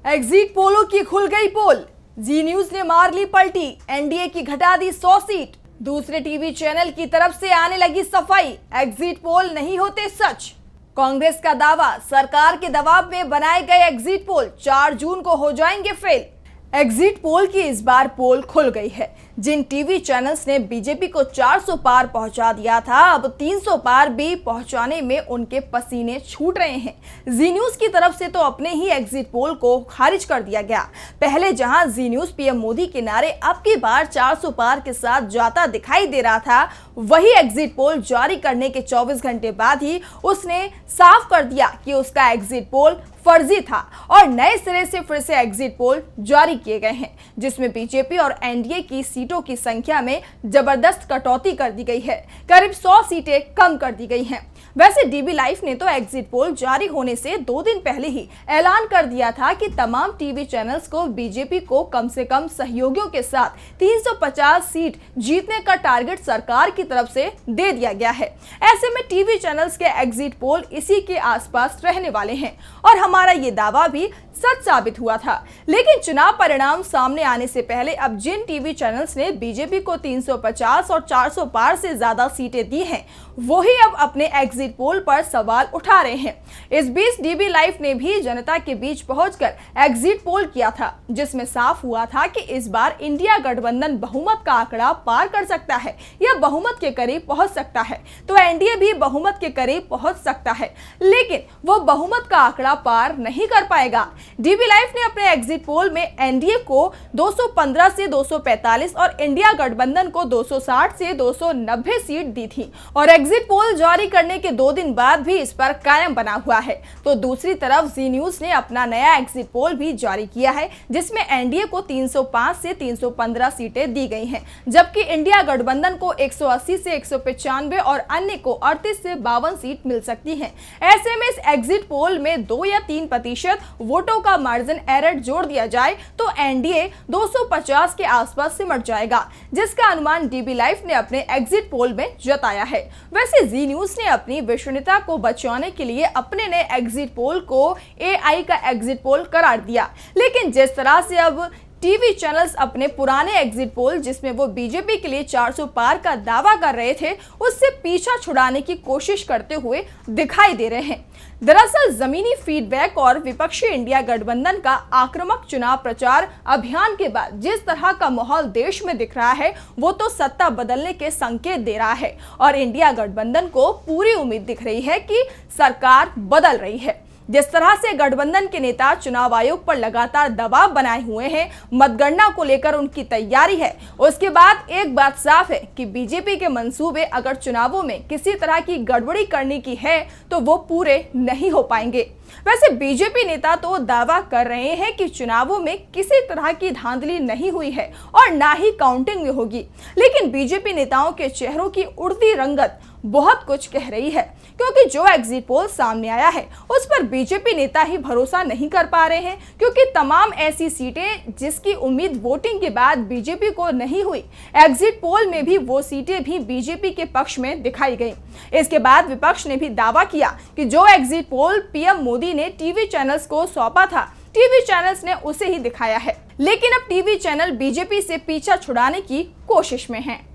Exit पोलों की खुल गई पोल। जी न्यूज ने मार ली पलटी, एनडीए की घटा दी 100 सीट। दूसरे टीवी चैनल की तरफ से आने लगी सफाई, एग्जिट पोल नहीं होते सच। कांग्रेस का दावा, सरकार के दबाव में बनाए गए एग्जिट पोल 4 जून को हो जाएंगे फेल। एग्जिट पोल की इस बार पोल खुल गई है। जिन टीवी चैनल्स ने बीजेपी को 400 पार पहुंचा दिया था, अब 300 पार भी पहुंचाने में उनके पसीने छूट रहे हैं। जी न्यूज की तरफ से तो अपने ही एग्जिट पोल को खारिज कर दिया गया। पहले जहां जी न्यूज पीएम मोदी के नारे अब की बार 400 पार के साथ जाता दिखाई दे रहा था, वही एग्जिट पोल जारी करने के 24 घंटे बाद ही उसने साफ कर दिया कि उसका एग्जिट पोल फर्जी था और नए सिरे से फिर से एग्जिट पोल जारी किए गए हैं, जिसमें बीजेपी और एनडीए की सीटों की संख्या में जबरदस्त कटौती कर दी गई है। करीब 100 सीटें कम कर दी गई हैं। वैसे डीबी लाइव ने तो एग्जिट पोल जारी होने से 2 दिन पहले ही ऐलान कर दिया था कि तमाम टीवी चैनल्स को बीजेपी को कम से कम सहयोगियों के साथ 350 सीट जीतने का टारगेट सरकार की तरफ से दे दिया गया है। ऐसे में टीवी चैनल्स के एग्जिट पोल इसी के आसपास रहने वाले हैं और हमारा ये दावा भी सच साबित हुआ था। लेकिन चुनाव परिणाम सामने आने से पहले अब जिन टीवी चैनल्स ने बीजेपी को 350 और 400 पार से ज्यादा सीटें दी हैं, वही अब अपने एग्जिट पोल पर सवाल उठा रहे हैं। इस बीच डीबी लाइव ने भी जनता के बीच पहुंचकर एग्जिट पोल किया था, जिसमें साफ हुआ था कि इस बार इंडिया गठबंधन बहुमत का आंकड़ा पार कर सकता है या बहुमत के करीब पहुंच सकता है, तो एनडीए भी बहुमत के करीब पहुंच सकता है, लेकिन वो बहुमत का आंकड़ा पार नहीं कर पाएगा। डीबी लाइव ने अपने एग्जिट पोल में एनडीए को 215 से 245 और इंडिया गठबंधन को 260 से 290 सीट दी थी और एग्जिट पोल जारी करने के 2 दिन बाद भी इस पर कायम बना हुआ है। तो दूसरी तरफ जी न्यूज ने अपना नया एग्जिट पोल भी जारी किया है, जिसमें एनडीए को 305 से 315 सीटें दी गई हैं, जबकि इंडिया गठबंधन को 180 से 195 और अन्य को 38 से 52 सीट मिल सकती है। ऐसे में इस एग्जिट पोल में 2 या 3% वोटों का मार्जिन एरर जोड़ दिया जाए तो एनडीए 250 के आसपास सिमट जाएगा, जिसका अनुमान डीबी लाइव ने अपने एग्जिट पोल में जताया है। वैसे जी न्यूज ने अपनी विश्वसनीयता को बचाने के लिए अपने नए एग्जिट पोल को एआई का एग्जिट पोल करार दिया, लेकिन जिस तरह से अब टीवी चैनल्स अपने पुराने एग्जिट पोल, जिसमें वो बीजेपी के लिए 400 पार का दावा कर रहे थे, उससे पीछा छुड़ाने की कोशिश करते हुए दिखाई दे रहे हैं। दरअसल जमीनी फीडबैक और विपक्षी इंडिया गठबंधन का आक्रामक चुनाव प्रचार अभियान के बाद जिस तरह का माहौल देश में दिख रहा है, वो तो सत्ता बदलने के संकेत दे रहा है और इंडिया गठबंधन को पूरी उम्मीद दिख रही है कि सरकार बदल रही है। जिस तरह से गठबंधन के नेता चुनाव आयोग पर लगातार दबाव बनाए हुए हैं, मतगणना को लेकर उनकी तैयारी है, उसके बाद एक बात साफ है कि बीजेपी के मंसूबे अगर चुनावों में किसी तरह की गड़बड़ी करने की है तो वो पूरे नहीं हो पाएंगे। वैसे बीजेपी नेता तो दावा कर रहे हैं कि चुनावों में किसी तरह की धांधली नहीं हुई है और ना ही काउंटिंग में होगी, लेकिन बीजेपी नेताओं के चेहरों की उड़ती रंगत बहुत कुछ कह रही है, क्योंकि जो एग्जिट पोल सामने आया है उस पर बीजेपी नेता ही भरोसा नहीं कर पा रहे हैं, क्योंकि तमाम ऐसी सीटें जिसकी उम्मीद वोटिंग के बाद बीजेपी को नहीं हुई, एग्जिट पोल में भी वो सीटें भी बीजेपी के पक्ष में दिखाई गई। इसके बाद विपक्ष ने भी दावा किया कि जो एग्जिट पोल पीएम मोदी ने टीवी चैनल्स को सौंपा था, टीवी चैनल्स ने उसे ही दिखाया है, लेकिन अब टीवी चैनल बीजेपी से पीछा छुड़ाने की कोशिश में हैं।